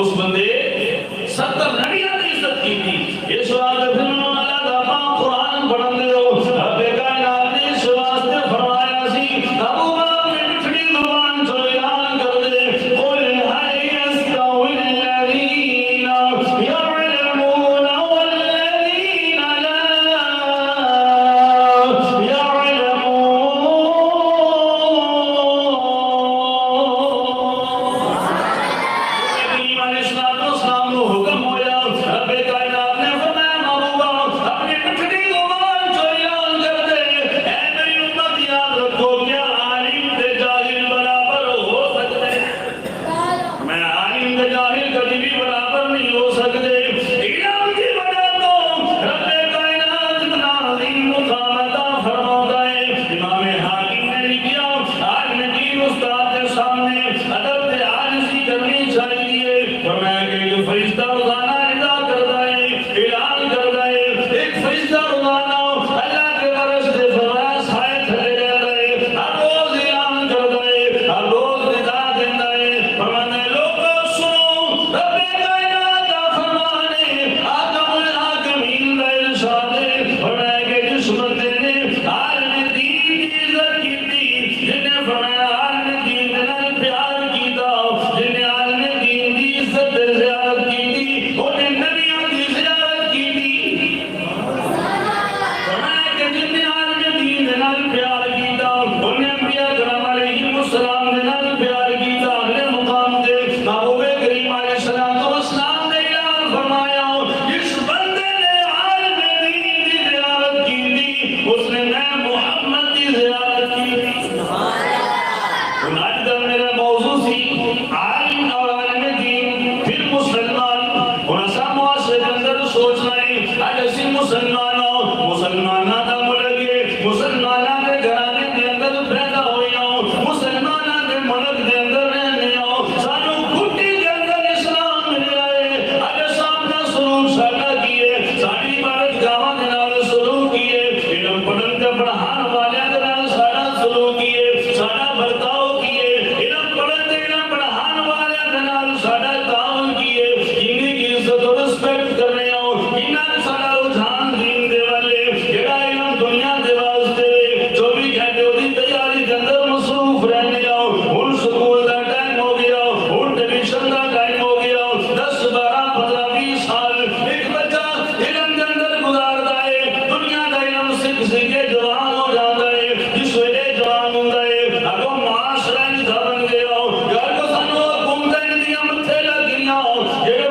اس بندے 70 نبیاں دی عزت کی تھی. اس واسطے پھر اللہ دا پاک قرآن پڑھن دے ہو رب کائنات نے اس واسطے فرمایا سی ابو بکر نے مٹھڑی زبان سے اعلان کر دے قل هل يستوي الذين يعلمون والذين لا يعلمون. کریم علیہ السلام کو حکم ہوا رب کائنات نے فرمایا محبوبہ اپنی مٹھڑی زبان سے اعلان کر دے اے میری امت یاد رکھو کیا عالم تے جاہل برابر ہو سکتے ہیں؟ میں عالم تے جاہل کبھی بھی برابر نہیں ہو سکتے. علم کی وجہ تو رب کائنات اتنا عظیم مقام عطا فرماتا ہے. امام حاکم نے لکھا عالم دین استاد کے سامنے ادب تے عاجزی کرنی چاہیے. فرمایا کہ جو فرشتہ روزانہ ادا کرتا ہے اعلان کرتا ہے ایک فرشتہ روزانہ اللہ کے عرش سے فرمایا سائے تھلے رہتا ہے ہر روز اعلان کرتا ہے ہر روز ندا دیتا ہے. فرمایا لوگوں سنو رب کائنات کا فرمان ہے حاکم الحاکمین کا ارشاد ہے. فرمایا کہ جس بندے نے عالم دین کی عزت کی تھی جن نے فرمایا عالم دین کے نال پیار کیتا جن نے عالم دین کی عزت تے زیارت کی تھی انہیں نبیوں کی زیارت کی تھی. فرمایا کہ جن نے عالم دین کے نال پیار کیتا انہیں انبیاء کرام علیہم السلام کے نال پیار کیتا. اگلے مقام تے محبوب کریم علیہ السلام نے اعلان فرمایا جس بندے نے عالم دین کی زیارت کی تھی اس نے میں محمد کی زیارت کی تھی. آج کا میرا موضوع سی عالم اور عالم دین پھر مسلمان. اور ایسا معاشرے کے اندر سوچنا ہے آج اسی مسلمانوں کا ملک ہے مسلمانوں کے گھرانے کے اندر پیدا ہوئے ہوں مسلمانوں کے ملک کے اندر رہنے ہوں سانو گھٹی کے اندر اسلام مل رہے آج سامنا سلوک ساڈا کیے ساری عبادت گاواں دے نال سلوک کیے علم پڑھن تے پڑھان والے دے نال ساڈا سلوک کیے ساڈا برتاؤ کیے علم پڑھن تے علم پڑھان والے دے نال ساڈا تعاون کیے انہی کی عزت اور رسپیکٹ کر رہے ہوں انہاں ساڈا رجحان دین دے والے جڑا علم دنیا دے واسطے 24 گھنٹے دی تیاری دے اندر مصروف رہنے ہوں ہن سکول دا ٹائم ہو گیا ہن ٹیلیویژن دا ٹائم ہو گیا 10 12 15 20 سال ایک بچہ علم دے اندر گزارتا ہے دنیا دا علم سکھ کے جوان ہو جاتا ہے جس ویلے جوان ہوندا ہے اگوں معاشرہ نہیں بن گیا گھر کو سانو حکومتیں ندیاں متھے لگ گئیاں جڑا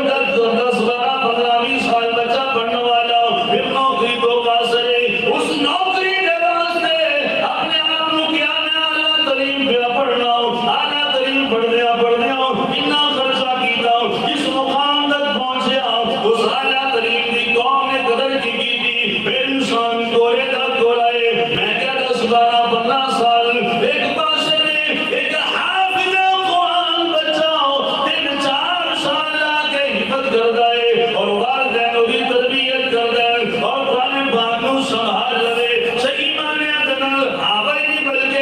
10 12 15 20 سال بچہ پڑھنے والا پھر نوکری تو قاصر ہے اس نوکری دے واسطے اپنے آپ کو کیا میں اعلیٰ تعلیم پہ پڑھنا اعلیٰ تعلیم پڑھدیا اتنا خرچہ کیتا اس مقام تک پہنچیا اس اعلیٰ تعلیم کی قوم نے قدر کی تھی پھر انسان گورے تک گورائے میں کیا 10 12 15 سال ایک پاسے میں ایک حافظ قرآن بچہ 3 4 سال آگے حفظ کرتا ہے اور والدین کی تربیت کرتا ہے اور قرآن پاک کو سنبھال لے صحیح معنی اندر آبائی نہیں بلکہ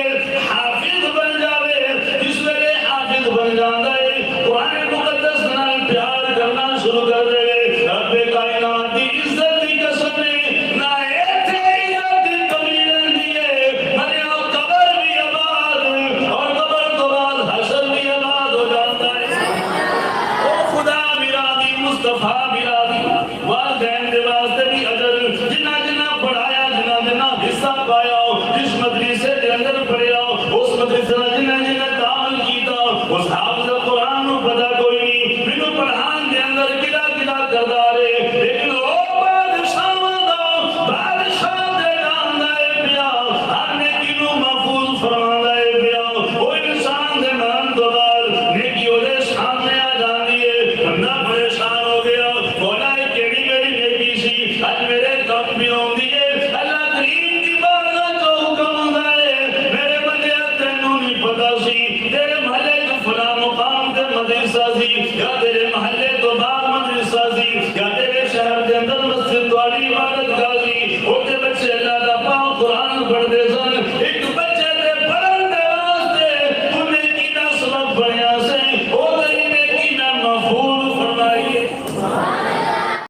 حافظ بن جاوے جس ویلے حافظ بن جاتا ہے قرآن مقدس نال پیار کرنا شروع کر دے رب کائنات کی عزت کی قسم نہ ایتھے عزت کی کمی رہندی ہے مریا قبر بھی آباد اور قبر تو بعد حشر بھی آباد ہو جاتا ہے. او خدا بھی راضی مصطفیٰ بھی راضی والدین دے واسطے بھی اجر جنہ جنہ پڑھایا جنہ حصہ پایا جس مدرسے کے اندر پڑھیا اس مدرسے میں جنہ جنہ تعامل کیتا اس حافظ قرآن کو پتہ کوئی نہیں مینوں پڑھان دے اندر کلا کردار ہے لیکن او بادشاہ دے نام دے پیا ہر نیکی نو محفوظ فرماندا ہے پیا او انسان دے مرن تو بعد نیکی او دے سامنے آ جاندی ہے بندہ پریشان ہو گیا مولا کیڑی میری نیکی سی اج میرے کم بھی ہوندی ہے اللہ کریم دی بارگاہ تو حکم ہوندا ہے میرے بندے تینوں نہیں پتہ سی تیرے محلے فلاں مقام تے مدرسہ سی یا تیرے محلے